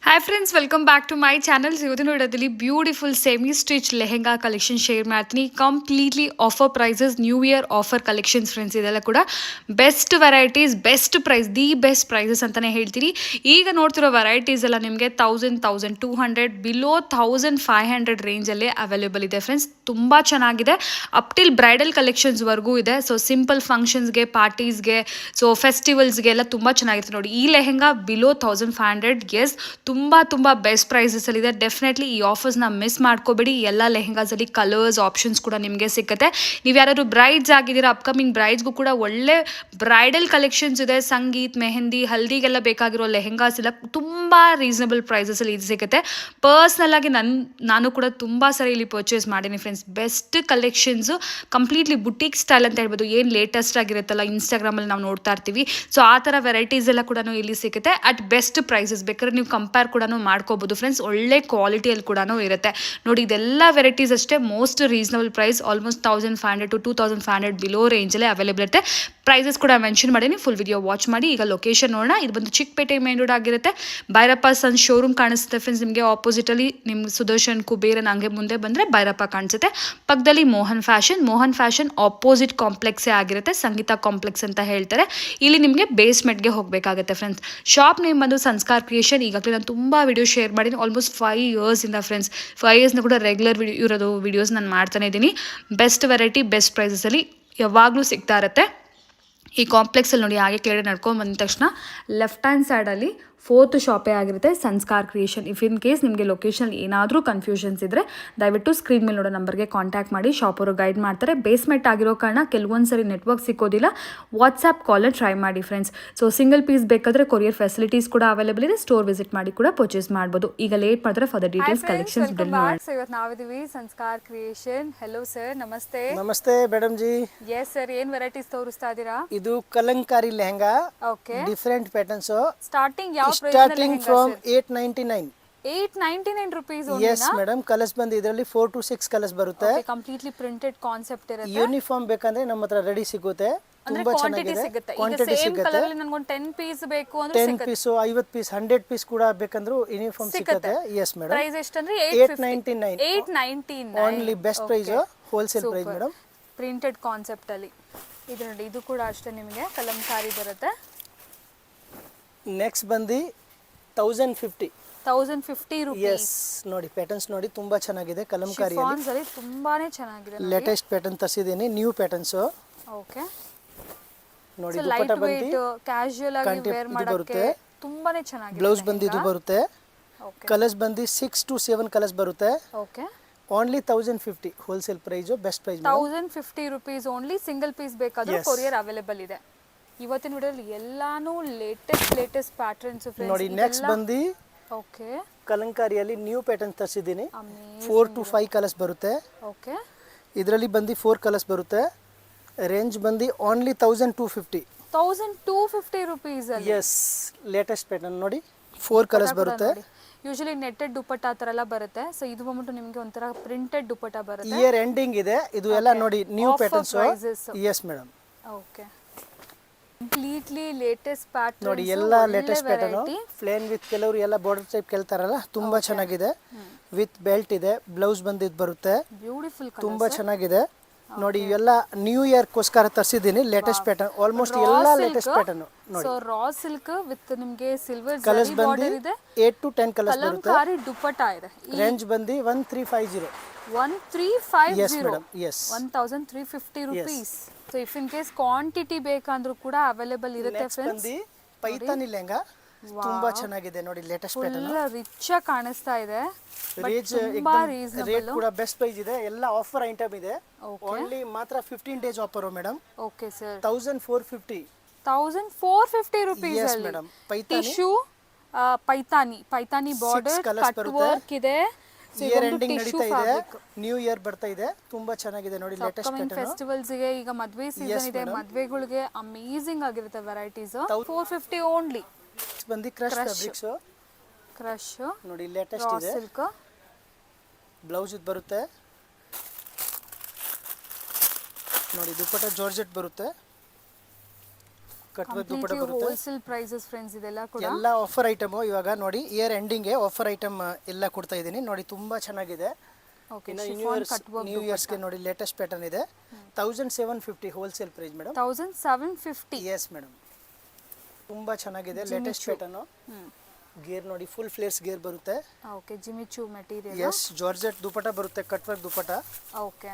Hi friends, welcome back to my channels. ಇವತ್ತಿನ ವಿಡಿಯೋದಲ್ಲಿ beautiful semi stitch lehenga collection share ಮಾಡ್ತೀನಿ. Completely offer prices, new year offer collections friends. ಇದೆಲ್ಲ ಕೂಡ best varieties, best price, the best prices ಅಂತಲೇ ಹೇಳ್ತೀನಿ. ಈಗ ನೋಡ್ತಿರೋ varieties ಎಲ್ಲ ನಿಮಗೆ 1200 ಬಿಲೋ 1500 ರೇಂಜಲ್ಲಿ ಅವೈಲೇಬಲ್ ಇದೆ ಫ್ರೆಂಡ್ಸ್. ತುಂಬ ಚೆನ್ನಾಗಿದೆ. ಅಪ್ ಟಿಲ್ ಬ್ರೈಡಲ್ ಕಲೆಕ್ಷನ್ಸ್ವರೆಗೂ ಇದೆ. ಸೊ ಸಿಂಪಲ್ ಫಂಕ್ಷನ್ಸ್ಗೆ, ಪಾರ್ಟೀಸ್ಗೆ, ಸೊ ಫೆಸ್ಟಿವಲ್ಸ್ಗೆ ಎಲ್ಲ ತುಂಬ ಚೆನ್ನಾಗಿರುತ್ತೆ. ನೋಡಿ, ಈ ಲೆಹೆಂಗಾ ಬಿಲೋ 1500. ಎಸ್, ತುಂಬ ಬೆಸ್ಟ್ ಪ್ರೈಸಸಲ್ಲಿದೆ. ಡೆಫಿನೆಟ್ಲಿ ಈ ಆಫರ್ಸ್ನ ಮಿಸ್ ಮಾಡ್ಕೋಬೇಡಿ. ಎಲ್ಲ ಲೆಹೆಂಗಾಸಲ್ಲಿ ಕಲರ್ಸ್ ಆಪ್ಷನ್ಸ್ ಕೂಡ ನಿಮಗೆ ಸಿಗುತ್ತೆ. ನೀವು ಯಾರಾದ್ರು ಬ್ರೈಡ್ಸ್ ಆಗಿದ್ದೀರಾ, ಅಪ್ಕಮಿಂಗ್ ಬ್ರೈಡ್ಸ್ಗೂ ಕೂಡ ಒಳ್ಳೆ ಬ್ರೈಡಲ್ ಕಲೆಕ್ಷನ್ಸ್ ಇದೆ. ಸಂಗೀತ್, ಮೆಹಂದಿ, ಹಲ್ದಿಗೆಲ್ಲ ಬೇಕಾಗಿರೋ ಲೆಹೆಂಗಾಸ್ ಎಲ್ಲ ತುಂಬ ರೀಸನಬಲ್ ಪ್ರೈಸಸಲ್ಲಿ ಇದು ಸಿಗುತ್ತೆ. ಪರ್ಸ್ನಲಾಗಿ ನಾನು ಕೂಡ ತುಂಬ ಸರಿ ಇಲ್ಲಿ ಪರ್ಚೇಸ್ ಮಾಡೀನಿ friends. Best collections, completely boutique style ಅಂತ ಹೇಳ್ಬೋದು. ಏನು ಲೇಟೆಸ್ಟ್ ಆಗಿರುತ್ತಲ್ಲ, ಇನ್ಸ್ಟಾಗ್ರಾಮಲ್ಲಿ ನಾವು ನೋಡ್ತಾ ಇರ್ತೀವಿ. ಸೊ ಆ ಥರ ವೆರೈಟೀಸ್ ಎಲ್ಲ ಕೂಡ ಇಲ್ಲಿ ಸಿಗುತ್ತೆ ಅಟ್ ಬೆಸ್ಟ್ ಪ್ರೈಸಸ್. ಬೇಕಾದ್ರೆ ನೀವು ಕಂಪೇರ್ ಕೂಡ ಮಾಡ್ಕೋಬಹುದು ಫ್ರೆಂಡ್ಸ್. ಒಳ್ಳೆ ಕ್ವಾಲಿಟಿಯಲ್ಲಿ ಕೂಡ ಇರುತ್ತೆ. ನೋಡಿ, ಇದೆಲ್ಲ ವೆರೈಟೀಸ್ ಅಷ್ಟೇ most reasonable price. Almost 1500 to 2500 below ರೇಂಜಲ್ಲೇ ಅವೈಲೇಬಲ್ ಇರುತ್ತೆ. ಪ್ರೈಸಸ್ ಕೂಡ ಮೆನ್ಷನ್ ಮಾಡೀನಿ. ಫುಲ್ ವಿಡಿಯೋ ವಾಚ್ ಮಾಡಿ. ಈಗ ಲೊಕೇಶನ್ ನೋಡೋಣ. ಇದು ಬಂದು ಚಿಕ್ಕಪೇಟೆ ಮೇನ್ ರೋಡ್ ಆಗಿರುತ್ತೆ. ಭೈರಪ್ಪ ಸನ್ ಶೋರೂಮ್ ಕಾಣಿಸುತ್ತೆ ಫ್ರೆಂಡ್ಸ್ ನಿಮಗೆ. ಆಪೋಸಿಟಲ್ಲಿ ನಿಮ್ಮ ಸುದರ್ಶನ್ ಕುಬೇರನ್ ಹಂಗೆ ಮುಂದೆ ಬಂದರೆ ಭೈರಪ್ಪ ಕಾಣಿಸುತ್ತೆ. ಪಕ್ಕದಲ್ಲಿ ಮೋಹನ್ ಫ್ಯಾಷನ್ ಆಪೋಸಿಟ್ ಕಾಂಪ್ಲೆಕ್ಸೇ ಆಗಿರುತ್ತೆ. ಸಂಗೀತ ಕಾಂಪ್ಲೆಕ್ಸ್ ಅಂತ ಹೇಳ್ತಾರೆ. ಇಲ್ಲಿ ನಿಮಗೆ ಬೇಸ್ಮೆಂಟ್ಗೆ ಹೋಗಬೇಕಾಗುತ್ತೆ ಫ್ರೆಂಡ್ಸ್. ಶಾಪ್ ನೇಮ್ ಬಂದು ಸಂಸ್ಕಾರ್ ಕ್ರಿಯೇಷನ್. ಈಗಾಗಲೇ ನಾನು ತುಂಬ ವಿಡಿಯೋ ಶೇರ್ ಮಾಡಿದ್ದೀನಿ. ಆಲ್ಮೋಸ್ಟ್ 5 ಇಯರ್ಸಿಂದ ಫ್ರೆಂಡ್ಸ್. 5 ಇಯರ್ಸ್ನ ಕೂಡ ರೆಗ್ಯುಲರ್ ಇರೋದು ವಿಡಿಯೋಸ್ ನಾನು ಮಾಡ್ತಾನೆ ಇದ್ದೀನಿ. ಬೆಸ್ಟ್ ವೆರೈಟಿ, ಬೆಸ್ಟ್ ಪ್ರೈಸಸಲ್ಲಿ ಯಾವಾಗಲೂ ಸಿಗ್ತಾ ಇರುತ್ತೆ. ಈ ಕಾಂಪ್ಲೆಕ್ಸಲ್ಲಿ ನೋಡಿ, ಹಾಗೆ ಕೆಳಗಡೆ ನಡ್ಕೊಂಡು ಬಂದ ತಕ್ಷಣ ಲೆಫ್ಟ್ ಹ್ಯಾಂಡ್ ಸೈಡಲ್ಲಿ 4th ಶಾಪೇ ಆಗಿರುತ್ತೆ, ಸಂಸ್ಕಾರ್ ಕ್ರಿಯೇಷನ್. ಇಫ್ ಇನ್ ಕೇಸ್ ನಿಮಗೆ ಲೊಕೇಶನ್ ಏನಾದರೂ ಕನ್ಫ್ಯೂಷನ್ಸ್ ಇದ್ದರೆ ದಯವಿಟ್ಟು ಸ್ಕ್ರೀನ್ ಮೇಲೆ ನೋಡೋ ನಂಬರ್ಗೆ ಕಾಂಟ್ಯಾಕ್ಟ್ ಮಾಡಿ. ಶಾಪ್ ಅವರು ಗೈಡ್ ಮಾಡ್ತಾರೆ. ಬೇಸ್ಮೆಂಟ್ ಆಗಿರೋ ಕಾರಣ ಕೆಲವೊಂದು ಸರಿ ನೆಟ್ವರ್ಕ್ ಸಿಕ್ಕೋದಿಲ್ಲ. ವಾಟ್ಸ್ಆ್ಯಪ್ ಕಾಲಲ್ಲಿ ಟ್ರೈ ಮಾಡಿ ಫ್ರೆಂಡ್ಸ್. ಸೊ ಸಿಂಗಲ್ ಪೀಸ್ ಬೇಕಾದರೆ ಕೊರಿಯರ್ ಫೆಸಿಲಿಟೀಸ್ ಕೂಡ ಅವೈಲೇಬಲ್ ಇದೆ. ಸ್ಟೋರ್ ವಿಸಿಟ್ ಮಾಡಿ ಕೂಡ ಪರ್ಚೇಸ್ ಮಾಡ್ಬೋದು. ಈಗ ಲೇಟ್ ಮಾಡಿದ್ರೆ ಫರ್ದರ್ ಡೀಟೇಲ್ಸ್ ಕಲೆಕ್ಷನ್ಸ್ ಇವತ್ತು ನಾವಿದ್ದೀವಿ ಸಂಸ್ಕಾರ್ ಕ್ರಿಯೇಷನ್. ಹೆಲೋ ಸರ್, ನಮಸ್ತೆ. ನಮಸ್ತೆ ಮೇಡಮ್ ಜಿ. ಎಸ್ ಸರ್, ಏನ್ ವೆರೈಟೀಸ್ ತೋರಿಸ್ತಾ ಇದ್ದೀರಾ? ಇದು Kalamkari lehenga. Okay, different patterns. Starting ಯಾವ starting from 899. 899 rupees. Yes madam, colours ಬಂದು ಇದರಲ್ಲಿ 4 to 6 ಕಲರ್ಸ್ ಬರುತ್ತೆ. ಕಂಪ್ಲೀಟ್ಲಿ ಪ್ರಿಂಟೆಡ್ ಕಾನ್ಸೆಪ್ಟ್ ಇರುತ್ತೆ. ಯೂನಿಫಾರ್ಮ್ ಬೇಕಂದ್ರೆ ನಮ್ಮ ಹತ್ರ ರೆಡಿ ಸಿಗುತ್ತೆ. ತುಂಬಾ ಚೆನ್ನಾಗಿದೆ. ಕ್ವಾಂಟಿಟಿ ಸಿಗುತ್ತೆ. ನನಗೊಂದು 10 ಪೀಸ್ ಬೇಕು ಅಂದ್ರೆ 10 ಪೀಸ್, 50 ಪೀಸ್, 100 ಪೀಸ್ ಕೂಡ ಬೇಕಂದ್ರೂ ಯೂನಿಫಾರ್ಮ್ ಸಿಗುತ್ತೆ. Yes madam. ಪ್ರೈಸ್ ಎಷ್ಟಂದ್ರೆ 899. 899 only best price, wholesale price madam. Printed concept ಅಲ್ಲಿ ಇದು ನೋಡಿ. ಇದು ಕೂಡ ಅಷ್ಟೇ ನಿಮಗೆ ಕಲಂಕಾರಿ ಬರುತ್ತೆ. ನೆಕ್ಸ್ಟ್ ಬಂದು 1050 rupees. ಎಸ್ ನೋಡಿ, ಪ್ಯಾಟರ್ನ್ಸ್ ನೋಡಿ ತುಂಬಾ ಚೆನ್ನಾಗಿದೆ. ಕಲಂಕಾರಿ ತುಂಬಾನೇ ಚೆನ್ನಾಗಿದೆ. ಲೇಟೆಸ್ಟ್ ಪ್ಯಾಟರ್ನ್ ತರಿಸಿದ್ದೀನಿ, ನ್ಯೂ ಪ್ಯಾಟರ್ನ್ಸ್. ಓಕೆ, ನೋಡಿ, ದುಪಟ್ಟ ಬಂದು ಕ್ಯಾಶುಯಲ್ ಆಗಿ ವೇರ್ ಮಾಡೋಕೆ ತುಂಬಾನೇ ಚೆನ್ನಾಗಿದೆ. ಬ್ಲೌಸ್ ಬಂದು ಇದು ಬರುತ್ತೆ. ಕಲರ್ಸ್ ಬಂದು 6 to 7 ಕಲರ್ಸ್ ಬರುತ್ತೆ. Okay, only 1050 wholesale price, best price. 1050 rupees only. Single piece ಬೇಕಾದ್ರೂ ಕೊರಿಯರ್ ಅವೈಲೇಬಲ್ ಇದೆ. ಇವತ್ತಿನ ವಿಡಿಯೋದಲ್ಲಿ ಎಲ್ಲಾನು ಲೇಟೆಸ್ಟ್ ಪ್ಯಾಟರ್ನ್ಸ್ ಫ್ರೆಂಡ್ಸ್. ನೋಡಿ, ನೆಕ್ಸ್ಟ್ ಬಂದು ಓಕೆ, ಕಲಂಕಾರಿಯಲ್ಲಿ ನ್ಯೂ ಪ್ಯಾಟರ್ನ್ ತರಿಸಿದ್ದೀನಿ. 4 to 5 ಕಲರ್ಸ್ ಬರುತ್ತೆ. ಓಕೆ, ಇದರಲ್ಲಿ ಬಂದು 4 ಕಲರ್ಸ್ ಬರುತ್ತೆ. ರೇಂಜ್ ಬಂದು ಓನ್ಲಿ 1250 rupees ಅಲ್ಲಿ. ಎಸ್, ಲೇಟೆಸ್ಟ್ ಪ್ಯಾಟರ್ನ್ ನೋಡಿ, 4 ಕಲರ್ಸ್ ಬರುತ್ತೆ. ಯೂಶಲಿ ನೆಟ್ಟೆಡ್ ದುಪಟ್ಟ ಆ ಥರ ಎಲ್ಲ ಬರುತ್ತೆ. ಸೊ ಇದು ಬಂದ್ಬಿಟ್ಟು ನಿಮಗೆ ಒಂಥರ ಪ್ರಿಂಟೆಡ್ ದುಪಟ್ಟ ಬರುತ್ತೆ. ಇಯರ್ ಎಂಡಿಂಗ್ ಇದೆ. ಇದು ಎಲ್ಲ ನೋಡಿ new patterns. Yes madam. Okay, completely latest pattern ನೋಡಿ, ಎಲ್ಲ ಲೇಟೆಸ್ಟ್ ಪ್ಯಾಟರ್ನ್. ಪ್ಲೇನ್ ವಿತ್ ಕೆಲವರು ಎಲ್ಲ ಬಾರ್ಡರ್ ಟೈಪ್ ಕೇಳ್ತಾರಲ್ಲ, ತುಂಬಾ ಚೆನ್ನಾಗಿದೆ. ವಿತ್ ಬೆಲ್ಟ್ ಇದೆ. ಬ್ಲೌಸ್ ಬಂದು ಇದು ಬರುತ್ತೆ. ಬ್ಯೂಟಿಫುಲ್, ತುಂಬಾ ಚೆನ್ನಾಗಿದೆ. ನೋಡಿ, ಇವೆಲ್ಲ ನ್ಯೂ ಇಯರ್ ಗೋಸ್ಕರ ತರಿಸಿದ್ದೀನಿ. ಲೇಟೆಸ್ಟ್ ಪ್ಯಾಟರ್ನ್, ಆಲ್ಮೋಸ್ಟ್ ಎಲ್ಲ ಲೇಟೆಸ್ಟ್ ಪ್ಯಾಟರ್ನ್. ನೋಡಿ, ಸೊ ರಾ ಸಿಲ್ಕ್ ವಿತ್ ನಿಮಗೆ ಸಿಲ್ವರ್ ಕಲರ್ಸ್ ಬಂದು ಬಾರ್ಡರ್ ಇದೆ. 8 to 10 ಕಲರ್ಸ್ ಬರುತ್ತೆ. ಕಲಂಕಾರಿ ದುಪಟ್ಟ ಇದೆ. ರೇಂಜ್ ಬಂದು 1350. 1350. Yes madam. Yes, 1350 rupees. So if in case quantity ಬೇಕಂದ್ರೂ ಕೂಡ ಅವೈಲೇಬಲ್ ಇರುತ್ತೆ ಫ್ರೆಂಡ್ಸ್. ಬಂದು ಪೈತಾನಿ ಲೆಹಂಗಾ ತುಂಬಾ ಚೆನ್ನಾಗಿದೆ. ನೋಡಿ, ಲೇಟೆಸ್ಟ್ ಪ್ಯಾಟರ್ನ್. ರಿಚ್ ಆಗಿ ಕಾಣಿಸ್ತಾ ಇದೆ. ರೇಟ್ ಕೂಡ ಬೆಸ್ಟ್ ಪ್ರೈಸ್ ಇದೆ. ಎಲ್ಲ ಆಫರ್ ಐಟಮ್ ಇದೆ. ಓನ್ಲಿ ಮಾತ್ರ 15 days offer madam. Okay sir, 1450 rupees yes ಅಲ್ಲಿ madam. Paithani tissue Paithani border cut work ಇದೆ. ಇಯರ್ ಎಂಡಿಂಗ್ ನಡೀತಾ ಇದೆ, ನ್ಯೂ ಇಯರ್ ಬರ್ತಾ ಇದೆ. ತುಂಬಾ ಚೆನ್ನಾಗಿದೆ ನೋಡಿ, ಲೇಟೆಸ್ಟ್ ಪ್ಯಾಟರ್ನ್. ಫೆಸ್ಟಿವಲ್ಸ್ ಗೆ, ಈಗ ಮದ್ವೆ ಸೀಸನ್ ಇದೆ, ಮದ್ವೆಗಳಿಗೆ ಅಮೇಜಿಂಗ್ ಆಗಿರುತ್ತೆ ವೆರೈಟೀಸ್. 450 ಓನ್ಲಿ. ಬಂದಿ ಕ್ರಶ್ ಫ್ಯಾಬ್ರಿಕ್ಸ್. ಕ್ರಶ್ ನೋಡಿ, ಲೇಟೆಸ್ಟ್ ಇದೆ. ಸಿಲ್ಕ್ ಬ್ಲೌಸ್ ಇದು ಬರುತ್ತೆ. ನೋಡಿ, ದುಪಟ್ಟ ಜಾರ್ಜೆಟ್ ಬರುತ್ತೆ. ಕಟ್ ವರ್ಕ್ ದುಪ್ಪಟ್ಟ ಕಂಪ್ಲೀಟ್ಲಿ ಬರುತ್ತೆ. ಹೋಲ್ಸೇಲ್ ಪ್ರೈಸಸ್ ಫ್ರೆಂಡ್ಸ್ ಇದೆಲ್ಲ ಕೂಡ. ಎಲ್ಲ ಆಫರ್ ಐಟಮು ಇವಾಗ ನೋಡಿ ಇಯರ್ ಎಂಡಿಂಗ್ಗೆ ಆಫರ್ ಐಟಮ್ ಎಲ್ಲ ಕೊಡ್ತಾ ಇದ್ದೀನಿ ನೋಡಿ, ತುಂಬಾ ಚೆನ್ನಾಗಿದೆ. ಓಕೆ, ಇನ್ನು ಶಿಫಾನ್ ಕಟ್ ವರ್ಕ್ ನ್ಯೂ ಇಯರ್ಸ್ಗೆ ನೋಡಿ ಲೇಟೆಸ್ಟ್ ಪ್ಯಾಟರ್ನ್ ಇದೆ. 1750 wholesale price madam. 1750. Yes madam, ತುಂಬಾ ಚೆನ್ನಾಗಿದೆ ಲೇಟೆಸ್ಟ್ ಪ್ಯಾಟರ್ನು. ಗೇರ್ ನೋಡಿ ಫುಲ್ ಫ್ಲೇರ್ಸ್ ಗೇರ್ ಬರುತ್ತೆ. Okay, Jimmy Choo material. Yes, georgette dupatta ಬರುತ್ತೆ, ಕಟ್ ವರ್ಕ್ ದುಪ್ಪಟ್ಟ. ಓಕೆ,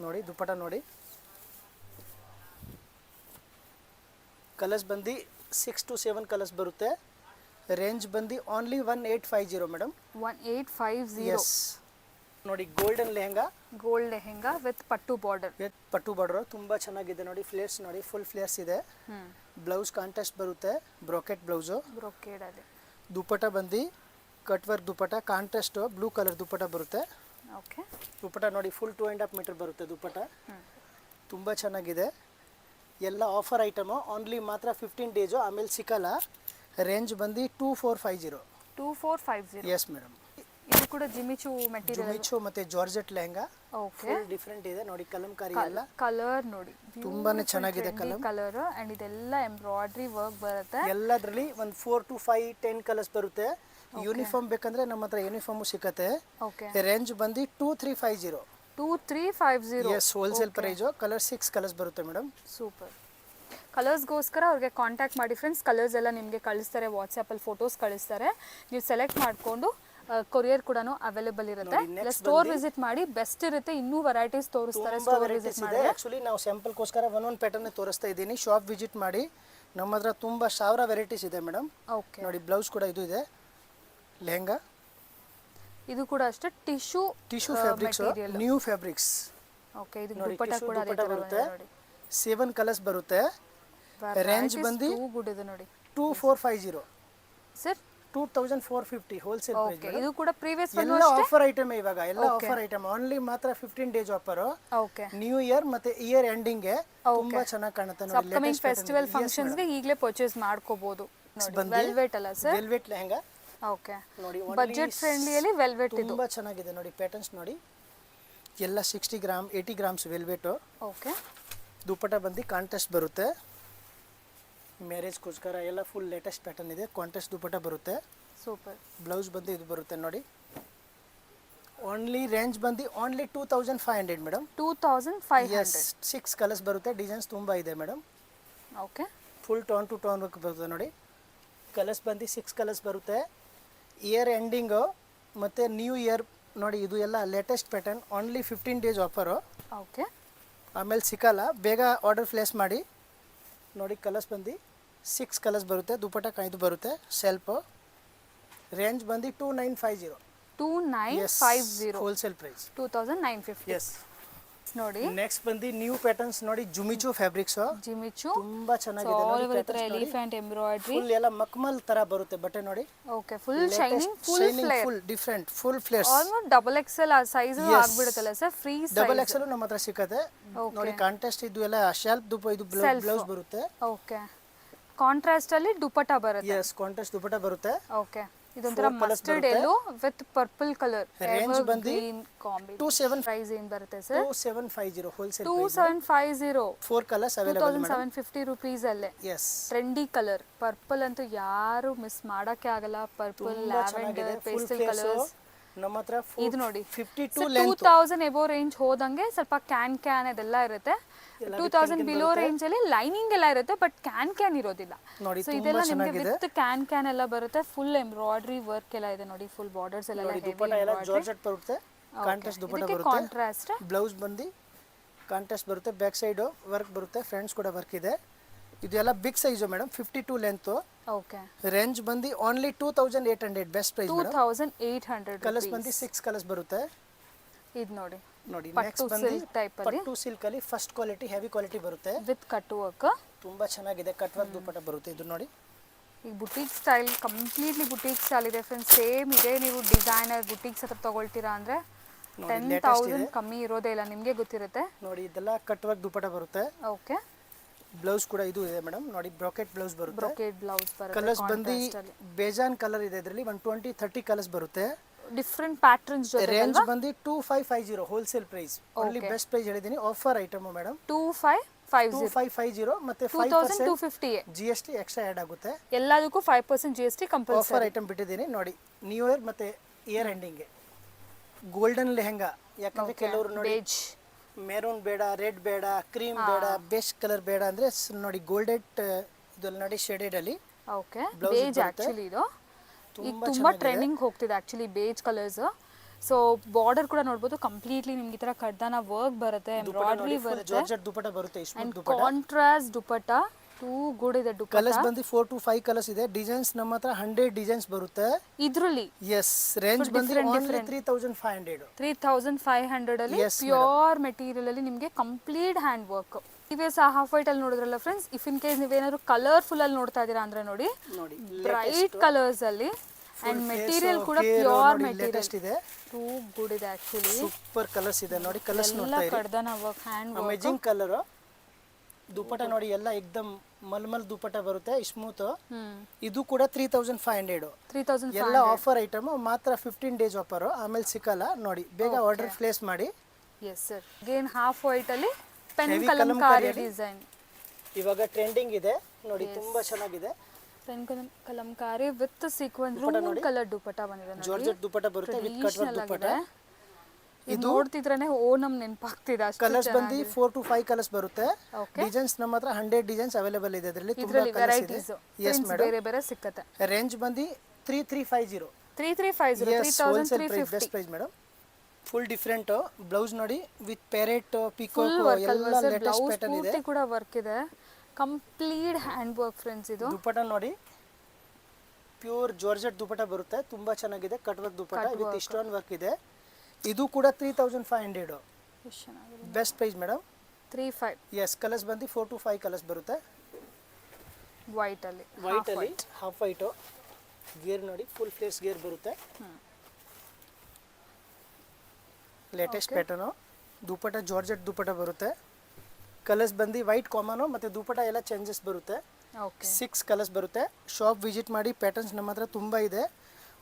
ನೋಡಿ ದುಪ್ಪಟ್ಟ ನೋಡಿ. ಕಲರ್ಸ್ ಬಂದು 6 to 7 ಕಲರ್ಸ್ ಬರುತ್ತೆ. ರೇಂಜ್ ಬಂದು ಓನ್ಲಿ 1850 ಮೇಡಮ್. 1850. ಎಸ್, ನೋಡಿ golden lehenga, gold lehenga with ಪಟ್ಟು ಬಾರ್ಡರ್. ವಿತ್ ಪಟ್ಟು ಬಾರ್ಡರ್ ತುಂಬಾ ಚೆನ್ನಾಗಿದೆ ನೋಡಿ. ಫ್ಲೇರ್ಸ್ ನೋಡಿ ಫುಲ್ ಫ್ಲೇರ್ಸ್ ಇದೆ. ಬ್ಲೌಸ್ ಕಾಂಟ್ರಾಸ್ಟ್ ಬರುತ್ತೆ, ಬ್ರೋಕೆಟ್ ಬ್ಲೌಸು. ಬ್ರೊಕೇಡ್ ಅಲ್ಲಿ. ದುಪ್ಪಟ್ಟ ಬಂದು ಕಟ್ ವರ್ಕ್ ದುಪ್ಪಟ್ಟ, ಕಾಂಟ್ರಾಸ್ಟ್ ಬ್ಲೂ ಕಲರ್ ದುಪ್ಪಟ್ಟ ಬರುತ್ತೆ. ಓಕೆ, ದುಪ್ಪಟ್ಟ ನೋಡಿ ಫುಲ್ 2.5 ಮೀಟರ್ ಬರುತ್ತೆ ದುಪ್ಪಟ್ಟ. ತುಂಬ ಚೆನ್ನಾಗಿದೆ. ಎಲ್ಲ ಆಫರ್ ಐಟಮು, ಓನ್ಲಿ ಮಾತ್ರ 15 ಡೇಸು, ಆಮೇಲೆ ಸಿಕ್ಕಲ್ಲ. ರೇಂಜ್ ಬಂದು 2450. 2450. Yes madam. ಇದು ಕೂಡ ಜಿಮಿಚು ಮೆಟೀರಿಯಲ್. ಜುಮಿಚು ಮತ್ತೆ ಜಾರ್ಜೆಟ್ ಲೆಹಂಗಾ. ಓಕೆ, ಡಿಫ್ರೆಂಟ್ ಇದೆ ನೋಡಿ, ಕಲಂಕಾರಿ ಎಲ್ಲ ಕಲರ್ ನೋಡಿ ತುಂಬಾನೇ ಚೆನ್ನಾಗಿದೆ ಕಲರ್. ಅಂಡ್ ಇದೆಲ್ಲ ಎಂಬ್ರಾಯ್ಡ್ರಿ ವರ್ಕ್ ಬರುತ್ತೆ. ಎಲ್ಲದರಲ್ಲಿ ಒಂದು 4 to 5 10 ಕಲರ್ಸ್ ಬರುತ್ತೆ. ಯೂನಿಫಾರ್ಮ್ ಬೇಕಂದ್ರೆ ನಮ್ಮ ಹತ್ರ ಯೂನಿಫಾರ್ಮ್ ಸಿಕ್ಕತ್ತೆ. ಓಕೆ, ರೇಂಜ್ ಬಂದು 2350. 2350. Yes, wholesale price. Colour 6 colours ಬರುತ್ತೆ ಮೇಡಮ್. ಸೂಪರ್. ಕಲರ್ಸ್ಗೋಸ್ಕರ ಅವ್ರಿಗೆ ಕಾಂಟ್ಯಾಕ್ಟ್ ಮಾಡಿ ಫ್ರೆಂಡ್ಸ್. ಕಲರ್ಸ್ ಎಲ್ಲ ನಿಮಗೆ ಕಳಿಸ್ತಾರೆ, ವಾಟ್ಸಪ್ಪಲ್ಲಿ ಫೋಟೋಸ್ ಕಳಿಸ್ತಾರೆ. ನೀವು ಸೆಲೆಕ್ಟ್ ಮಾಡಿಕೊಂಡು ಕೊರಿಯರ್ ಕೂಡ ಅವೈಲೇಬಲ್ ಇರುತ್ತೆ. ಇಲ್ಲ ಸ್ಟೋರ್ ವಿಸಿಟ್ ಮಾಡಿ, ಬೆಸ್ಟ್ ಇರುತ್ತೆ. ಇನ್ನೂ ವೆರೈಟೀಸ್ ತೋರಿಸ್ತಾರೆ ಸ್ಟೋರ್ ವಿಸಿಟ್ ಮಾಡಿ. ಆಕ್ಚುಲಿ ನಾವು ಸ್ಯಾಂಪಲ್ಗೋಸ್ಕರ ಒಂದೊಂದು ಪ್ಯಾಟರ್ನ್ ತೋರಿಸ್ತಾ ಇದ್ದೀನಿ. ಶಾಪ್ ವಿಸಿಟ್ ಮಾಡಿ, ನಮ್ಮ ಹತ್ರ ತುಂಬ 1000 ವೆರೈಟೀಸ್ ಇದೆ ಮೇಡಮ್. ಓಕೆ, ನೋಡಿ ಬ್ಲೌಸ್ ಕೂಡ ಇದು ಇದೆ, ಲೆಹಂಗಾ. ಇದು ಕೂಡ ಅಷ್ಟೇ tissue fabrics, new fabrics. Okay, ಇದು ದುಪ್ಪಟ್ಟ ಕೂಡ ಅದೇ ತರ ಬರುತ್ತೆ. ನೋಡಿ. 7 ಕಲರ್ಸ್ ಬರುತ್ತೆ. ರೇಂಜ್ ಬಂದು ಗುಡ್ ಇದೆ ನೋಡಿ. 2450. Sir, 2450 wholesale price. ಓಕೆ, ಇದು ಕೂಡ ಪ್ರೀವಿಯಸ್ ಎಲ್ಲ ಆಫರ್ ಐಟಮ್ ಇವಾಗ, ಎಲ್ಲ ಆಫರ್ ಐಟಮ್. ಓನ್ಲಿ ಮಾತ್ರ 15 days offer. Okay, new year ಮತ್ತೆ ಇಯರ್ ಎಂಡಿಂಗ್ ಗೆ ತುಂಬಾ ಚೆನ್ನಾಗಿ ಕಾಣುತ್ತೆ ನೋಡಿ. ಅಪ್ಕಮಿಂಗ್ ಫೆಸ್ಟಿವಲ್ ಫಂಕ್ಷನ್ಸ್ ಗೆ ಈಗಲೇ ಪರ್ಚೇಸ್ ಮಾಡ್ಕೋಬಹುದು. ನೋಡಿ, ವೆಲ್ವೆಟ್ ಅಲ್ಲ ಸರ್? ವೆಲ್ವೆಟ್ ಲೆಹಂಗಾ. ಓಕೆ, ನೋಡಿ ಬಜೆಟ್ ಫ್ರೆಂಡ್ಲಿಯಲ್ಲಿ ವೆಲ್ವೆಟ್ ಇದು ತುಂಬಾ ಚೆನ್ನಾಗಿದೆ ನೋಡಿ. ಪ್ಯಾಟರ್ನ್ಸ್ ನೋಡಿ, ಎಲ್ಲ 60 gram 80 grams velvet. Okay, dupatta ಬಂದು ಕಾಂಟ್ರಾಸ್ಟ್ ಬರುತ್ತೆ. ಮ್ಯಾರೇಜ್ಗೋಸ್ಕರ ಎಲ್ಲ ಫುಲ್ ಲೇಟೆಸ್ಟ್ ಪ್ಯಾಟರ್ನ್ ಇದೆ. ಕಾಂಟ್ರಾಸ್ಟ್ ದುಪ್ಪಟ್ಟ ಬರುತ್ತೆ. ಸೂಪರ್. ಬ್ಲೌಸ್ ಬಂದು ಇದು ಬರುತ್ತೆ ನೋಡಿ. ಓನ್ಲಿ ರೇಂಜ್ ಬಂದು ಓನ್ಲಿ 2500 ಮೇಡಮ್. 2500. ಎಸ್, 6 ಕಲರ್ಸ್ ಬರುತ್ತೆ. ಡಿಸೈನ್ಸ್ ತುಂಬ ಇದೆ madam. Okay, full tone to tone work ಬರುತ್ತೆ ನೋಡಿ. ಕಲರ್ಸ್ ಬಂದು 6 ಕಲರ್ಸ್ ಬರುತ್ತೆ. ಇಯರ್ ಎಂಡಿಂಗು ಮತ್ತು ನ್ಯೂ ಇಯರ್ ನೋಡಿ, ಇದು ಎಲ್ಲ latest pattern. Only 15 days offer. Okay, ಆಮೇಲೆ ಸಿಕ್ಕಲ್ಲ, ಬೇಗ ಆರ್ಡರ್ ಪ್ಲೇಸ್ ಮಾಡಿ. ನೋಡಿ ಕಲರ್ಸ್ ಬಂದು 6 ಕಲರ್ಸ್ ಬರುತ್ತೆ. ದುಪ್ಪಟ್ಟ ಇದು ಬರುತ್ತೆ ಸೆಲ್ಫ್. ರೇಂಜ್ ಬಂದು 2950. 2950. Wholesale price 2950. ಎಸ್. ನೋಡಿ, ನೆಕ್ಸ್ಟ್ ಬಂದು ನ್ಯೂ ಪ್ಯಾಟರ್ನ್ಸ್ ನೋಡಿ, ಜುಮಿಚು ಫ್ಯಾಬ್ರಿಕ್ಸ್. ಜಿಮಿಚು ತುಂಬಾ ಚೆನ್ನಾಗಿದೆ ನೋಡಿ. ಎಲಿಫೆಂಟ್ ಎಂಬ್ರಾಯ್ಡ್ರಿ ಫುಲ್ ಎಲ್ಲ ಮಕ್ಮಲ್ ತರ ಬರುತ್ತೆ ಬಟ್ಟೆ ನೋಡಿ. ಓಕೆ, full shining, full flare, full different, full flares. Almost double XL ಆ ಸೈಜ್ ಆಗ್ಬಿಡುತ್ತಲ್ಲ ಸರ್? ಫ್ರೀ ಡಬಲ್ ಎಕ್ಸೆಲ್ ನಮ್ಮ ಹತ್ರ ಸಿಕ್ಕತ್ತೆ ನೋಡಿ. ಕಾಂಟ್ರಾಸ್ಟ್ ಇದು ಎಲ್ಲ ಶೆಲ್ಫ್ ಇದು ಬ್ಲೌಸ್ ಬರುತ್ತೆ. ಓಕೆ, ಕಾಂಟ್ರಾಸ್ಟ್ ಅಲ್ಲಿ ದುಪ್ಪಟ್ಟ ಬರುತ್ತೆ. ಎಸ್, ಕಾಂಟ್ರಾಸ್ಟ್ ದುಪ್ಪಟ್ಟ ಬರುತ್ತೆ. ಓಕೆ, ಇದೊಂಥರ mustard yellow with purple colour. Range ಬಂದು ಗ್ರೀನ್ ಕಾಂಬಿನೇಷನ್. 2750. ಪ್ರೈಸ್ ಏನ್ ಬರುತ್ತೆ sir? 2750 wholesale. 2750. 4 colours available madam. 2750 rupees ಅಲ್ಲೇ. ಎಸ್, ಟ್ರೆಂಡಿ ಕಲರ್ ಪರ್ಪಲ್ ಅಂತೂ ಯಾರು ಮಿಸ್ ಮಾಡಕ್ಕೆ ಆಗಲ್ಲ. ಪರ್ಪಲ್, ಲ್ಯಾವೆಂಡರ್, ಪೇಸ್ಟಲ್ ಕಲರ್ಸ್ ನಮ್ಮ ಹತ್ರ. ಇದು ನೋಡಿ, 52 ಲೆಂತ್. 2000 ಎಬೋ ರೇಂಜ್ ಹೋದಂಗೆ ಸ್ವಲ್ಪ ಕ್ಯಾನ್ ಅದೆಲ್ಲ ಇರುತ್ತೆ. 2000 ಬಿಲೋ ರೇಂಜ್ ಅಲ್ಲಿ ಲೈನಿಂಗ್ ಎಲ್ಲ ಇರುತ್ತೆ, ಬಟ್ ಕ್ಯಾನ್ ಇರೋದಿಲ್ಲ. ನೋಡಿ, ಸೊ ಇದೆಲ್ಲ ನಿಮಗೆ ವಿತ್ ಕ್ಯಾನ್ ಎಲ್ಲ ಬರುತ್ತೆ. ಫುಲ್ ಎಂಬ್ರಾಯ್ಡ್ರಿ ವರ್ಕ್ ಎಲ್ಲ ಇದೆ ನೋಡಿ. ಫುಲ್ ಬಾರ್ಡರ್ಸ್ ಎಲ್ಲ ದುಪ್ಪಟ್ಟ ಎಲ್ಲ ಜಾರ್ಜೆಟ್ ಬರುತ್ತೆ. ಕಾಂಟ್ರಾಸ್ಟ್ ದುಪ್ಪಟ್ಟ ಬರುತ್ತೆ. ಕಾಂಟ್ರಾಸ್ಟ್ ಬ್ಲೌಸ್ ಬಂದು ಕಾಂಟ್ರಾಸ್ಟ್ ಬರುತ್ತೆ. ಬ್ಯಾಕ್ ಸೈಡ್ ವರ್ಕ್ ಬರುತ್ತೆ, ಫ್ರಂಟ್ಸ್ ಕೂಡ ವರ್ಕ್ ಇದೆ. ಇದೆಲ್ಲ big size madam, 52 length. Okay, range ಬಂದು only 2800. Best price madam. 2800. Colours ಬಂದು 6 ಕಲರ್ಸ್ ಬರುತ್ತೆ. ಇದು ನೋಡಿ, ನೋಡಿ ಪಟ್ಟು ನೆಕ್ಸ್ಟ್ ಬಂದು ಸಿಲ್ಕ್ ಟೈಪ್ ಅಲ್ಲಿ, ಪಟ್ಟು ಸಿಲ್ಕ್ ಅಲ್ಲಿ ಫಸ್ಟ್ ಕ್ವಾಲಿಟಿ, ಹೆವಿ ಕ್ವಾಲಿಟಿ ಬರುತ್ತೆ. With cut work. ತುಂಬಾ ಚೆನ್ನಾಗಿದೆ. ಕಟ್ ವರ್ಕ್ ದುಪ್ಪಟ್ಟ ಬರುತ್ತೆ. ಇದು ನೋಡಿ, ಈಗ boutique style, completely boutique style ಇದೆ ಫ್ರೆಂಡ್ಸ್. ಸೇಮ್ ಇದೆ. ನೀವು ಡಿಸೈನರ್ ಬುಟೀಕ್ಸ್ ಹತ್ರ ತಗೊಳ್ತೀರಾ ಅಂದ್ರೆ 10,000 ಕಮ್ಮಿ ಇರೋದೇ ಇಲ್ಲ, ನಿಮಗೆ ಗೊತ್ತಿರುತ್ತೆ ನೋಡಿ. ಇದೆಲ್ಲ ಕಟ್ ವರ್ಕ್ ದುಪ್ಪಟ್ಟ ಬರುತ್ತೆ. ಓಕೆ, ಬ್ಲೌಸ್ ಕೂಡ ಇದು ಇದೆ ಮೇಡಮ್ ನೋಡಿ. ಬ್ರೋಕೆಟ್ ಬ್ಲೌಸ್ ಬರುತ್ತೆ. ಬ್ರೊಕೇಡ್ ಬ್ಲೌಸ್ ಬರುತ್ತೆ. ಕಲರ್ಸ್ ಬಂದು ಬೇಜಾನ್ ಕಲರ್ ಇದೆ. ಇದರಲ್ಲಿ 20-30 ಕಲರ್ಸ್ ಬರುತ್ತೆ. ಡಿಫರೆಂಟ್ ಪ್ಯಾಟರ್ನ್ಸ್ ಜೊತೆ. ರೇಂಜ್ ಬಂದು 2550 wholesale price. Only best price ಹೇಳಿದೀನಿ. Offer item madam. 2550. 2550 ಮತ್ತೆ 2250 GST ಎಕ್ಸ್ಟ್ರಾ ಆ್ಯಡ್ ಆಗುತ್ತೆ. ಎಲ್ಲದಕ್ಕೂ 5% GST ಕಂಪಲ್ಸರಿ. ಆಫರ್ ಐಟಮ್ ಬಿಟ್ಟಿದ್ದೀನಿ ನೋಡಿ, ನ್ಯೂ ಇಯರ್ ಮತ್ತೆ ಇಯರ್ ಎಂಡಿಂಗ್ಗೆ ಗೋಲ್ಡನ್ ಲೆಹಂಗಾ. ಯಾಕಂದ್ರೆ ಕೆಲವರು ನೋಡಿ ಬೇಜ್ ಮೆರೂನ್ ಬೇಡ, ರೆಡ್ ಬೇಡ, ಕ್ರೀಮ್ ಬೇಡ, ಬೆಸ್ಟ್ ಕಲರ್ ಬೇಡ ಅಂದ್ರೆ ನೋಡಿ ಗೋಲ್ಡೆಡ್ ಇದು ನೋಡಿ ಶೇಡೆಡ್ ಅಲ್ಲಿ. ಓಕೆ, ಬೇಜ್ ಆಕ್ಚುಲಿ ಇದು ಈಗ ತುಂಬಾ ಟ್ರೆಂಡಿಂಗ್ ಹೋಗ್ತಿದೆ actually beige colours. So border ಕೂಡ ನೋಡ್ಬೋದು, ಕಂಪ್ಲೀಟ್ಲಿ ನಿಮ್ಗೆ ಈ ತರ ಕಡ್ದಾನ ವರ್ಕ್ ಬರುತ್ತೆ, ಎಂಬ್ರಾಯ್ಡರಿ ಬರುತ್ತೆ, ಜಾರ್ಜೆಟ್ ದುಪಟ್ಟ ಬರುತ್ತೆ, and contrast dupatta two good ಇದೆ. ಕಲರ್ಸ್ ಬಂದು 4 to 5 ಕಲರ್ಸ್ ಇದೆ. ಡಿಸೈನ್ಸ್ ನಮ್ಮ ಹತ್ರ 100 ಡಿಸೈನ್ಸ್ ಬರುತ್ತೆ ಇದ್ರಲ್ಲಿ. ಎಸ್, ರೇಂಜ್ ಬಂದು 3500. 3500 ಅಲ್ಲಿ ಪ್ಯೂರ್ ಮೆಟೀರಿಯಲ್ ಅಲ್ಲಿ ನಿಮಗೆ ಕಂಪ್ಲೀಟ್ ಹ್ಯಾಂಡ್ ವರ್ಕ್. ಇವೆ ಸಹ ಹಾಫ್ ವೈಟ್ ಅಲ್ಲಿ ನೋಡಿದ್ರಲ್ಲ ಫ್ರೆಂಡ್ಸ್. ಇಫ್ ಇನ್ ಕೇಸ್ ನೀವೇನಾದ್ರು ಕಲರ್ಫುಲ್ ಅಲ್ಲಿ ನೋಡ್ತಾ ಇದೀರಾ ಅಂದ್ರೆ ನೋಡಿ, ಬ್ರೈಟ್ ಕಲರ್ಸ್ ಅಲ್ಲಿ ಅಂಡ್ ಮೆಟೀರಿಯಲ್ ಕೂಡ ಪ್ಯೂರ್ ಮೆಟೀರಿಯಲ್ ಇದೆ. ಟೂ ಗುಡ್ ಇದೆ ಆಕ್ಚುಲಿ. ಸೂಪರ್ ಕಲರ್ಸ್ ಇದೆ ನೋಡಿ, ಕಲರ್ಸ್ ನೋಡ್ತಾ ಇರಿ. ಕಡ್ದಾನ work, hand work, amazing colour. Dupatta ನೋಡಿ ಎಲ್ಲ ಎಕ್ದಮ್ ಮಲ್ಮಲ್ ದುಪಟ್ಟ ಬರುತ್ತೆ, ಸ್ಮೂತ್. ಇದು ಕೂಡ 3500. ಎಲ್ಲ ಆಫರ್ ಐಟಮ್, ಮಾತ್ರ 15 ಡೇಸ್ ಆಫರ್, ಆಮೇಲೆ ಸಿಕ್ಕಲ್ಲ ನೋಡಿ. ಬೇಗ ಆರ್ಡರ್ ಪ್ಲೇಸ್ ಮಾಡಿ. Yes sir. Again half white ಅಲ್ಲಿ ಪೆನ್ ಕಲಂಕಾರಿ ಡಿಸೈನ್ ಇವಾಗ ಟ್ರೆಂಡಿಂಗ್ ಇದೆ ನೋಡಿ, ತುಂಬಾ ಚೆನ್ನಾಗಿದೆ. Pen Kalamkari with sequence room colour dupatta ಬಂದಿದೆ ನೋಡಿ. ಜಾರ್ಜೆಟ್ ದುಪಟ್ಟ ಬರುತ್ತೆ ವಿತ್ ಕಟ್ ವರ್ಕ್ ದುಪಟ್ಟ. ಇದು ನೋಡ್ತಿದ್ರೇನೆ ಓಣಂ ನೆನಪಾಗ್ತಿದೆ ಅಷ್ಟು. ಕಲರ್ಸ್ ಬಂದು 4 to 5 ಕಲರ್ಸ್ ಬರುತ್ತೆ. ಡಿಸೈನ್ಸ್ ನಮ್ಮ ಹತ್ರ 100 ಡಿಸೈನ್ಸ್ ಅವೈಲೇಬಲ್ ಇದೆ. ಇದರಲ್ಲಿ ತುಂಬಾ ಕಲರ್ಸ್ ಇದೆ. ಎಸ್ ಮೇಡಂ, ಬೇರೆ ಬೇರೆ ಸಿಕ್ಕತ್ತೆ. ರೇಂಜ್ ಬಂದು 3350. 3350 best price madam. Full different blouse ನೋಡಿ, ವಿತ್ ಪೆರೆಟ್ ಪಿಕಾಕ್ ಎಲ್ಲ ಲೇಟೆಸ್ಟ್ ಪ್ಯಾಟರ್ನ್ ಇದೆ. ಪೂರ್ತಿ ಕೂಡ ವರ್ಕ್ ಇದೆ, ಕಂಪ್ಲೀಟ್ ಹ್ಯಾಂಡ್ ವರ್ಕ್ ಫ್ರೆಂಡ್ಸ್. ಇದು ದುಪಟ್ಟ ನೋಡಿ, ಪ್ಯೂರ್ ಜಾರ್ಜೆಟ್ ದುಪಟ್ಟ ಬರುತ್ತೆ, ತುಂಬಾ ಚೆನ್ನಾಗಿದೆ. Cut work dupatta with stone work ಇದೆ. ಇದು ಕೂಡ 3500. Best price madam. 35. Yes, colours ಬಂದು 4 to 5 ಕಲರ್ಸ್ ಬರುತ್ತೆ. ವೈಟ್ ಅಲ್ಲಿ ಹಾಫ್ ವೈಟ್ ಗೇರ್ ನೋಡಿ, ಫುಲ್ ಫೇಸ್ ಗೇರ್ ಬರುತ್ತೆ. Latest pattern. Dupatta georgette dupatta ಬರುತ್ತೆ. ಕಲರ್ಸ್ ಬಂದು ವೈಟ್ ಕಾಮನ್, ಮತ್ತೆ ದುಪಟ್ಟ ಎಲ್ಲ ಚೇಂಜಸ್ ಬರುತ್ತೆ. 6 ಕಲರ್ಸ್ ಬರುತ್ತೆ. ಶಾಪ್ ವಿಸಿಟ್ ಮಾಡಿ, ಪ್ಯಾಟರ್ನ್ಸ್ ನಮ್ಮ ಹತ್ರ ತುಂಬ ಇದೆ.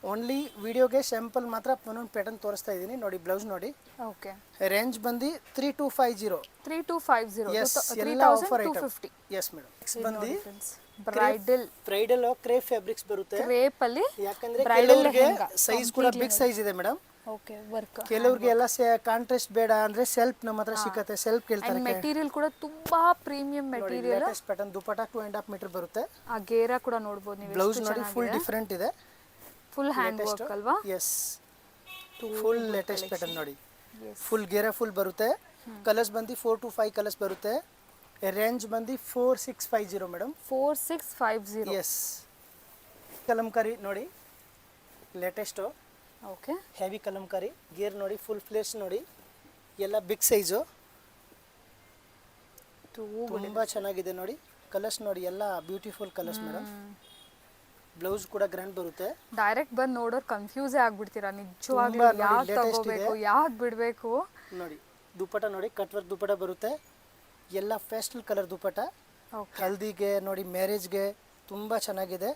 ಓನ್ಲಿ ವಿಡಿಯೋಗೆ ಸ್ಯಾಂಪಲ್ ಮಾತ್ರ ಒಂದೊಂದು ಪ್ಯಾಟರ್ನ್ ತೋರಿಸ್ತಾ ಇದ್ದೀನಿ ನೋಡಿ. ಬ್ಲೌಸ್ ನೋಡಿ. ಓಕೆ, ರೇಂಜ್ ಬಂದು 3250. 3250. ಎಸ್, ಎಲ್ಲ offer item. Yes madam. Next ಬಂದು ಬ್ರೈಡಲ್ ಕ್ರೇಪ್ ಫ್ಯಾಬ್ರಿಕ್ಸ್ ಬರುತ್ತೆ. ಕ್ರೇಪ್ ಅಲ್ಲಿ ಯಾಕಂದ್ರೆ ಕೆಲವರಿಗೆ ಸೈಜ್ ಕೂಡ ಬಿಗ್ ಸೈಜ್ ಇದೆ ಮೇಡಮ್. Okay, work. ಕೆಲವರಿಗೆ ಎಲ್ಲ ಕಾಂಟ್ರಾಸ್ಟ್ ಬೇಡ ಅಂದ್ರೆ ಸೆಲ್ಫ್ ನಮ್ಮ ಹತ್ರ ಸಿಗುತ್ತೆ. ಸೆಲ್ಫ್ ಕೇಳ್ತಾರೆ. ಮೆಟೀರಿಯಲ್ ಕೂಡ ತುಂಬಾ premium material. Latest pattern dupatta 2.5 metre ಬರುತ್ತೆ. ಆ ಗೇರ ಕೂಡ ನೋಡಬಹುದು ನೀವು. ಬ್ಲೌಸ್ ನೋಡಿ, ಫುಲ್ ಡಿಫರೆಂಟ್ ಇದೆ. ಫುಲ್ ಹ್ಯಾಂಡ್ ವರ್ಕ್ ಅಲ್ವಾ? ಎಸ್, ಫುಲ್ ಲೇಟೆಸ್ಟ್ ಪ್ಯಾಟರ್ನ್ ನೋಡಿ. ಫುಲ್ ಗೇರ ಫುಲ್ ಬರುತ್ತೆ. ಕಲರ್ಸ್ ಬಂದು 4 to 5 ಕಲರ್ಸ್ ಬರುತ್ತೆ. ರೇಂಜ್ ಬಂದು 4650 ಮೇಡಮ್. 4650. ಎಸ್, ಕಲಂಕಾರಿ ನೋಡಿ, latest. Okay, heavy Kalamkari gear ನೋಡಿ, ಫುಲ್ ಫ್ಲೇಸ್ ನೋಡಿ, ಎಲ್ಲ ಬಿಗ್ ಸೈಜು, ತುಂಬಾ ಚೆನ್ನಾಗಿದೆ ನೋಡಿ. ಕಲರ್ಸ್ ನೋಡಿ, ಎಲ್ಲ ಬ್ಯೂಟಿಫುಲ್ ಕಲರ್ಸ್ ಮೇಡಮ್. ಬ್ಲೌಸ್ ಕೂಡ ಗ್ರ್ಯಾಂಡ್ ಬರುತ್ತೆ. ಡೈರೆಕ್ಟ್ ಬಂದು ನೋಡೋರು ಕನ್ಫ್ಯೂಸ್ ಆಗ್ಬಿಡ್ತೀರಾ ನಿಜವಾಗ್ಲೂ, ಯಾಕೆ ತಗೋಬೇಕು ಯಾಕೆ ಬಿಡಬೇಕು ನೋಡಿ. ದುಪಟ್ಟ ನೋಡಿ, ಕಟ್ ವರ್ಕ್ ದುಪಟ್ಟ ಬರುತ್ತೆ, ಎಲ್ಲ ಪೇಸ್ಟಲ್ ಕಲರ್ ದುಪಟ್ಟ. ಹಲ್ದಿಗೆ ನೋಡಿ, ಮ್ಯಾರೇಜ್ಗೆ ತುಂಬಾ ಚೆನ್ನಾಗಿದೆ.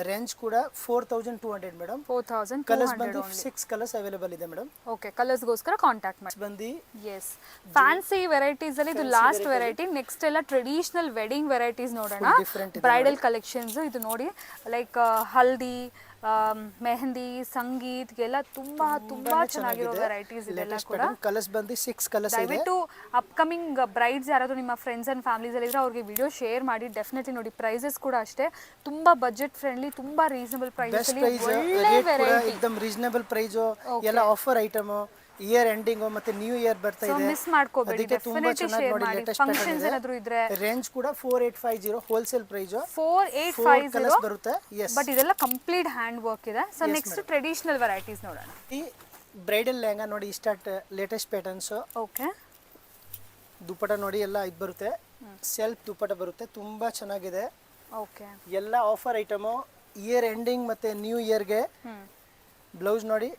ರೇಂಜ್ ಕೂಡ 4200 ಮೇಡಮ್. 4200. ಕಲರ್ಸ್ ಬಂದು 6 ಕಲರ್ಸ್ ಅವೈಲೇಬಲ್ ಇದೆ ಮೇಡಮ್. ಓಕೆ, ಕಲರ್ಸ್ಗೋಸ್ಕರ ಕಾಂಟ್ಯಾಕ್ಟ್ ಮಾಡಿ. ಬಂದು ಎಸ್, ಫ್ಯಾನ್ಸಿ ವೆರೈಟೀಸ್ ಅಲ್ಲಿ ಇದು ಲಾಸ್ಟ್ ವೆರೈಟಿ. ನೆಕ್ಸ್ಟ್ ಎಲ್ಲ ಟ್ರೆಡಿಷನಲ್ ವೆಡ್ಡಿಂಗ್ ವೆರೈಟೀಸ್ ನೋಡೋಣ. ಬ್ರೈಡಲ್ ಕಲೆಕ್ಷನ್ಸ್ ಇದು ನೋಡಿ, ಲೈಕ್ ಹಲ್ದಿ, ಮೆಹಂದಿ, ಸಂಗೀತ್ಗೆಲ್ಲ ತುಂಬಾ ಚೆನ್ನಾಗಿರೋ ವೆರೈಟೀಸ್ ಇದೆಲ್ಲ ಕೂಡ. ಕಲರ್ಸ್ ಬಂದು 6 ಕಲರ್ಸ್ ಇದೆ. ದಯವಿಟ್ಟು ಅಪ್ಕಮಿಂಗ್ ಬ್ರೈಡ್ಸ್ ಯಾರಾದರೂ ನಿಮ್ಮ ಫ್ರೆಂಡ್ಸ್ ಅಂಡ್ ಫ್ಯಾಮಿಲೀಸ್ ಅಲ್ಲಿ ಇದ್ರೆ ಅವ್ರಿಗೆ ವಿಡಿಯೋ ಶೇರ್ ಮಾಡಿ. ಡೆಫಿನೆಟ್ಲಿ ನೋಡಿ, ಪ್ರೈಸಸ್ ಕೂಡ ಅಷ್ಟೇ ತುಂಬಾ ಬಜೆಟ್ ಫ್ರೆಂಡ್ಲಿ, ತುಂಬಾ ರೀಸನಬಲ್ ಪ್ರೈಸಸ್ ಅಲ್ಲಿ ಒಳ್ಳೆ ವೆರೈಟಿ, एकदम ರೀಸನಬಲ್ ಪ್ರೈಸ್. ಎಲ್ಲ ಆಫರ್ ಐಟಮ್. ಇಯರ್ ಎಂಡಿಂಗ್ ಮತ್ತೆ ನ್ಯೂ ಇಯರ್ ಬರ್ತಾ ಇದೆ, ಮಿಸ್ ಮಾಡ್ಕೋಬೇಡಿ. ಡೆಫಿನೆಟ್ಲಿ ಶೇರ್ ಮಾಡಿ. ಫಂಕ್ಷನ್ಸ್ ಏನಾದರೂ ಇದ್ರೆ ರೇಂಜ್ ಕೂಡ 4850 ಹೋಲ್ಸೇಲ್ ಪ್ರೈಸ್. 4850 ಬರುತ್ತೆ. ಎಸ್, ಬಟ್ ಇದೆಲ್ಲ ಕಂಪ್ಲೀಟ್ ಹ್ಯಾಂಡ್ ವರ್ಕ್ ಇದೆ. ಸೊ ನೆಕ್ಸ್ಟ್ ಟ್ರೆಡಿಷನಲ್ ವೆರೈಟೀಸ್ ನೋಡೋಣ. ಈ ಬ್ರೈಡಲ್ ಲೆಹಂಗಾ ನೋಡಿ, start latest patterns. Okay, dupatta ನೋಡಿ, ಎಲ್ಲ ಇದು ಬರುತ್ತೆ, ಸೆಲ್ಫ್ ದುಪಟ್ಟ ಬರುತ್ತೆ, ತುಂಬಾ ಚೆನ್ನಾಗಿದೆ. ಓಕೆ, ಎಲ್ಲ ಆಫರ್ ಐಟಮು. ಇಯರ್ ಎಂಡಿಂಗ್ ಮತ್ತೆ ನ್ಯೂ ಇಯರ್ಗೆ. ಬ್ಲೌಸ್ ನೋಡಿ,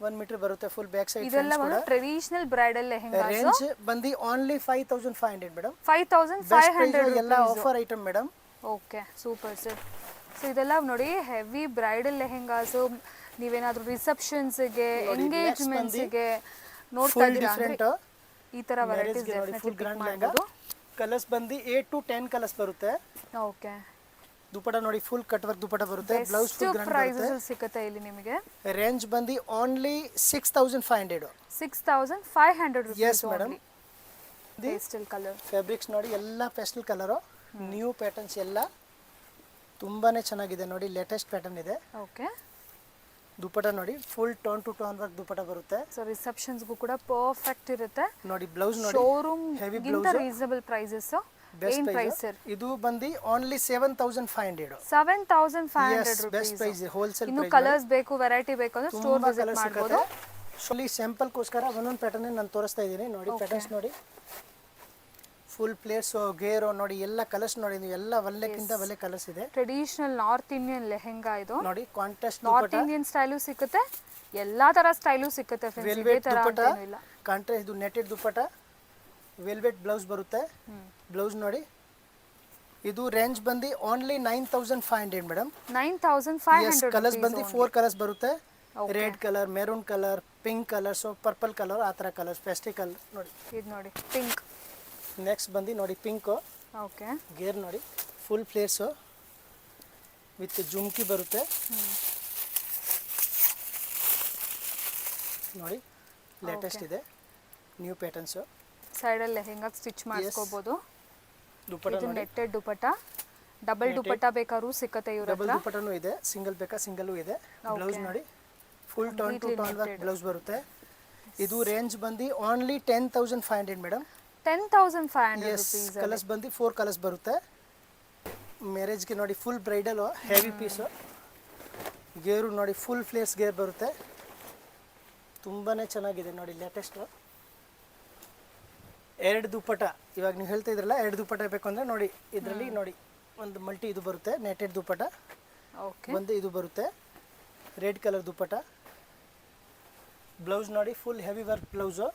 1 ಮೀಟರ್ ಬರುತ್ತೆ, ಫುಲ್ ಬ್ಯಾಕ್ ಸೈಡ್. ಇದೆಲ್ಲ ಒಂದು ಟ್ರೆಡಿಷನಲ್ ಬ್ರೈಡಲ್ ಲೆಹಂಗಾ. ರೇಂಜ್ ಬಂದು ಓನ್ಲಿ 5500 ಮೇಡಮ್. 5500 ಎಲ್ಲ offer item madam. Okay, super sir. So ಇದೆಲ್ಲ ನೋಡಿ, ಹೆವಿ ಬ್ರೈಡಲ್ ಲೆಹೆಂಗಾಸು. ನೀವೇನಾದ್ರೂ ರಿಸೆಪ್ಷನ್ಸ್ಗೆ, ಎಂಗೇಜ್ಮೆಂಟ್ಸ್ಗೆ ನೋಡ್ತಾ ಇದ್ದೀರಾ ಅಂದ್ರೆ ಈ ತರ ವೆರೈಟೀಸ್ ಡೆಫಿನೆಟ್ಲಿ ಪಿಕ್ ಮಾಡಬಹುದು. ಕಲರ್ಸ್ ಬಂದು 8 to 10 ಕಲರ್ಸ್ ಬರುತ್ತೆ. ಓಕೆ, ದುಪಟ ನೋಡಿ ಫುಲ್ ಕಟ್ ವರ್ಕ್ ದುಪಟ ಬರುತ್ತೆ. ಬ್ಲೌಸ್ ಫುಲ್ ಗ್ರ್ಯಾಂಡ್ ಪ್ರೈಸಸ್ ಬರುತ್ತೆ. ಸಿಗುತ್ತೆ ಇಲ್ಲಿ ನಿಮಗೆ. ರೇಂಜ್ ಬಂದು only 6500. 6500 yes madam. Pastel colour fabrics ನೋಡಿ ಎಲ್ಲ ಪೇಸ್ಟಲ್ ಕಲರು, ನ್ಯೂ ಪ್ಯಾಟರ್ನ್ಸ್ ಎಲ್ಲ ತುಂಬಾನೇ ಚೆನ್ನಾಗಿದೆ ನೋಡಿ. ಲೇಟೆಸ್ಟ್ ಪ್ಯಾಟರ್ನ್ ಇದೆ. ಓಕೆ, ದುಪಟ ನೋಡಿ full tone to tone work dupatta ಬರುತ್ತೆ. ಸೊ ರಿಸೆಪ್ಷನ್ಸ್ಗೂ ಕೂಡ ಪರ್ಫೆಕ್ಟ್ ಇರುತ್ತೆ. ನೋಡಿ ಬ್ಲೌಸ್ ನೋಡಿ ಶೋರೂಮ್ ಹೆವಿ ಗಿಂತ ಬ್ಲೌಸ್, ರೀಸನಬಲ್ ಪ್ರೈಸಸ್. ಬೆಸ್ಟ್ ಏನ್ ಪ್ರೈಸ್ ಪ್ರೈಸ್. ಸರ್? ಇದು ಬಂದು ಓನ್ಲಿ 7500. 7500 ಬೆಸ್ಟ್ ಪ್ರೈಸ್, ಹೋಲ್ಸೇಲ್ ಇನ್ನು ಪ್ರೈಸ್. ಕಲರ್ಸ್ ಬೇಕು, ವೆರೈಟಿ ಬೇಕು ಅಂದ್ರೆ ಸ್ಟೋರ್ ತುಂಬಾ ವಿಸಿಟ್ ಕಲರ್ಸ್ ಮಾಡ್ಬೋದು. ಸಿಗುತ್ತೆ. ಶೋಲಿ ಸ್ಯಾಂಪಲ್ಗೋಸ್ಕರ ಒಂದೊಂದು ಪ್ಯಾಟರ್ನ್ ನಾನು ತೋರಿಸ್ತಾ ಇದ್ದೀನಿ ನೋಡಿ. ಪ್ಯಾಟರ್ನ್ಸ್ ನೋಡಿ ಫುಲ್ ಪ್ಲೇಟ್ಸ್ ಗೇರೋ ನೋಡಿ ಎಲ್ಲ ಕಲರ್ಸ್ ನೋಡಿ. ನೀವು ಎಲ್ಲ ಒಳ್ಳೆಕ್ಕಿಂತ ಒಳ್ಳೆ ಕಲರ್ಸ್ ಇದೆ. ಟ್ರೆಡಿಷನಲ್ ನಾರ್ತ್ ಇಂಡಿಯನ್ ಲೆಹೆಂಗಾ ಇದು. ನೋಡಿ contrast north dupatta, Indian style ಸಿಗುತ್ತೆ, ಎಲ್ಲಾ ತರ ಸ್ಟೈಲು ಸಿಗುತ್ತೆ ಫ್ರೆಂಡ್ಸ್. ಇದೇ ವೆಲ್ವೆಟ್ ತರ ದುಪಟ, ಅಂತೇನೂ ಇಲ್ಲ. ಕಾಂಟ್ರಾಸ್ಟ್ ಇದು ನೆಟೆಡ್ ದುಪಟ, ವೆಲ್ವೆಟ್ ಬ್ಲೌಸ್ ಬರುತ್ತೆ. ಬ್ಲೌಸ್ ನೋಡಿ. ಇದು ರೇಂಜ್ ಬಂದು ಓನ್ಲಿ 9500 ಮೇಡಮ್. 9500 ಕಲರ್ಸ್ ಬಂದು 4 ಕಲರ್ಸ್ ಬರುತ್ತೆ. Red colour, maroon colour, pink colour, so purple colour, ಆ ಥರ ಕಲರ್ಸ್ ಪೆಸ್ಟಿ ಕಲರ್ ನೋಡಿ. ಇದು ನೋಡಿ ಪಿಂಕ್. ನೆಕ್ಸ್ಟ್ ಬಂದು ನೋಡಿ ಪಿಂಕು, ಓಕೆ, ಗೇರ್ ನೋಡಿ ಫುಲ್ ಪ್ಲೇಟ್ಸು ವಿತ್ ಜುಮ್ಕಿ ಬರುತ್ತೆ ನೋಡಿ. ಲೇಟೆಸ್ಟ್ ಇದೆ, ನ್ಯೂ ಪ್ಯಾಟರ್ನ್ಸು. ಸೈಡ್ ಅಲ್ಲಿ ಲೆಹೆಂಗಾ ಸ್ಟಿಚ್ ಮಾಡ್ಕೋಬಹುದು. ದುಪಟ ಇದು ನೋಡಿ, ನೆಟ್ಟೆಡ್ ದುಪಟ್ಟ. ಡಬಲ್ ದುಪಟ್ಟ ಬೇಕಾದ್ರೂ ಸಿಕ್ಕತ್ತೆ ಇವ್ರ ಡಬಲ್ ಹತ್ರ. ದುಪಟನೂ ಇದೆ, ಸಿಂಗಲ್ ಬೇಕಾ ಸಿಂಗಲ್ಲು ಇದೆ. ಬ್ಲೌಸ್ ನೋಡಿ full tone to tone work blouse ಬರುತ್ತೆ. ಇದು ರೇಂಜ್ ಬಂದು only 10500 madam. 10500 yes. rupees. Colours ಬಂದು 4 ಕಲರ್ಸ್ ಬರುತ್ತೆ. ಮ್ಯಾರೇಜ್ಗೆ ನೋಡಿ ಫುಲ್ ಬ್ರೈಡಲ್ ಹೆವಿ ಪೀಸು. ಗೇರು ನೋಡಿ ಫುಲ್ ಫ್ಲೇರ್ಸ್ ಗೇರ್ ಬರುತ್ತೆ. ತುಂಬಾ ಚೆನ್ನಾಗಿದೆ ನೋಡಿ ಲೇಟೆಸ್ಟು. 2 ದುಪಟ, ಇವಾಗ ನೀವು ಹೇಳ್ತಾ ಇದ್ರಲ್ಲ 2 ದುಪಟ ಬೇಕು ಅಂದರೆ ನೋಡಿ ಇದರಲ್ಲಿ ನೋಡಿ ಒಂದು ಮಲ್ಟಿ ಇದು ಬರುತ್ತೆ. ನೆಟೆಡ್ ದುಪಟ ಓಕೆ, ಒಂದು ಇದು ಬರುತ್ತೆ. Red colour dupatta. ಬ್ಲೌಸ್ ನೋಡಿ full heavy work blouse.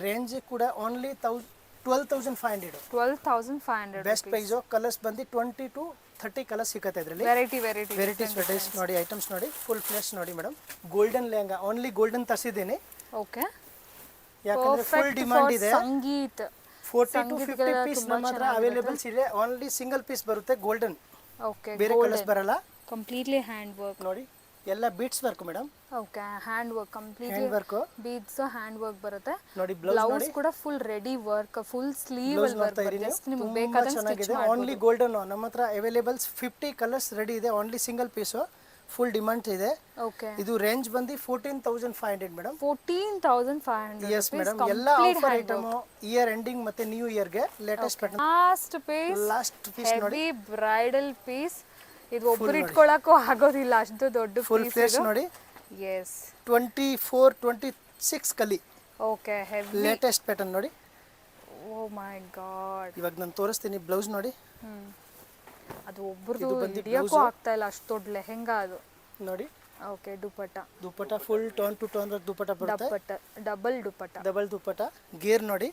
Range ಕೂಡ ಓನ್ಲಿ 12500. 12500 best price. ಕಲರ್ಸ್ ಬಂದು 20 to 30 ಕಲರ್ಸ್ ಸಿಗುತ್ತೆ ಇದರಲ್ಲಿ. ವೆರೈಟೀಸ್ ನೋಡಿ, ಐಟಮ್ಸ್ ನೋಡಿ ಫುಲ್ ಫ್ಲೆಶ್ ನೋಡಿ madam. Golden lehenga only golden ತರಿಸಿದ್ದೀನಿ ಓಕೆ, ಯಾಕಂದ್ರೆ ಫುಲ್ ಡಿಮಾಂಡ್ ಇದೆ. ಸಂಗೀತ್ 40 to 50 ಪೀಸ್ ನಮ್ಮ ಹತ್ರ ಅವೈಲೇಬಲ್ಸ್ ಇದೆ. ಓನ್ಲಿ ಸಿಂಗಲ್ ಪೀಸ್ ಬರುತ್ತೆ ಗೋಲ್ಡನ್, ಓಕೆ. ಬೇರೆ ಕಲರ್ಸ್ ಬರಲ್ಲ. ಕಂಪ್ಲೀಟ್ಲಿ ಹ್ಯಾಂಡ್ ವರ್ಕ್ ನೋಡಿ ಎಲ್ಲ beads work madam. Okay, hand work completely hand work beads hand work ಬರುತ್ತೆ. ನೋಡಿ ಬ್ಲೌಸ್ ಬ್ಲೌಸ್ ಕೂಡ full ready work, full sleeve ಅಲ್ಲಿ ವರ್ಕ್ ಬರುತ್ತೆ. ಜಸ್ಟ್ ನಿಮಗೆ ಬೇಕಾದಂಗೆ ಸ್ಟಿಚ್ ಚೆನ್ನಾಗಿದೆ. ಮಾಡ್ಬೋದು. ಓನ್ಲಿ ಗೋಲ್ಡನ್ ನಮ್ಮ ಹತ್ರ ಅವೈಲೇಬಲ್ಸ್ 50 ಕಲರ್ಸ್ ರೆಡಿ ಇದೆ. Only single piece, full demand ಇದೆ. ಓಕೆ, ಇದು ರೇಂಜ್ ಬಂದು 14500 ಮೇಡಮ್. 14500 yes madam. ಎಲ್ಲ ಆಫರ್ ಐಟಮ್ ಇಯರ್ ಎಂಡಿಂಗ್ ಮತ್ತೆ ನ್ಯೂ ಇಯರ್ಗೆ ಲೇಟೆಸ್ಟ್ ಪ್ಯಾಟರ್ನ್. ಲಾಸ್ಟ್ ಪೀಸ್ ನೋಡಿ ಹೆವಿ ಬ್ರೈಡಲ್ ಪೀಸ್. ಇದು ಒಬ್ಬರು ಇಟ್ಕೊಳ್ಳೋಕ್ಕೂ ಆಗೋದಿಲ್ಲ, ಅಷ್ಟು ದೊಡ್ಡ ಫುಲ್ ಫ್ಲೇಸ್ ನೋಡಿ. ಎಸ್, 24 26 ಕಲಿ. ಓಕೆ, ಹೆವಿ ಲೇಟೆಸ್ಟ್ ಪ್ಯಾಟರ್ನ್ ನೋಡಿ. ಓ ಮೈ ಗಾಡ್. ಇವಾಗ ನಾನು ತೋರಿಸ್ತೀನಿ ಬ್ಲೌಸ್ ನೋಡಿ. ಅದು ಒಬ್ಬರದು ಹಿಡಿಯೋಕ್ಕೂ ಆಗ್ತಾ ಇಲ್ಲ, ಅಷ್ಟು ದೊಡ್ಡ ಲೆಹೆಂಗಾ ಅದು ನೋಡಿ. Okay, dupatta full tone to tone dupatta ಬರುತ್ತೆ. ಡಬಲ್ ದುಪಟ್ಟ. ಡಬಲ್ ದುಪಟ. ಗೇರ್ ನೋಡಿ.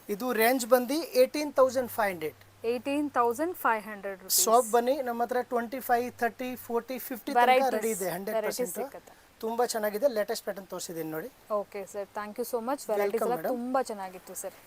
ಇದು ರೇಂಜ್ ಬಂದು 18500. 18500 rupees. ಶಾಪ್ ಬನ್ನಿ, ನಮ್ಮ ಹತ್ರ 25 30 40 50 ತನಕ ರೆಡಿ ಇದೆ. 100% ತುಂಬಾ ಚೆನ್ನಾಗಿದೆ. ಲೇಟೆಸ್ಟ್ ಪ್ಯಾಟರ್ನ್ ತೋರಿಸಿದ್ದೀನಿ ನೋಡಿ. Okay sir, thank you so much. Varieties ಎಲ್ಲ ತುಂಬಾ ಚೆನ್ನಾಗಿತ್ತು ಸರ್.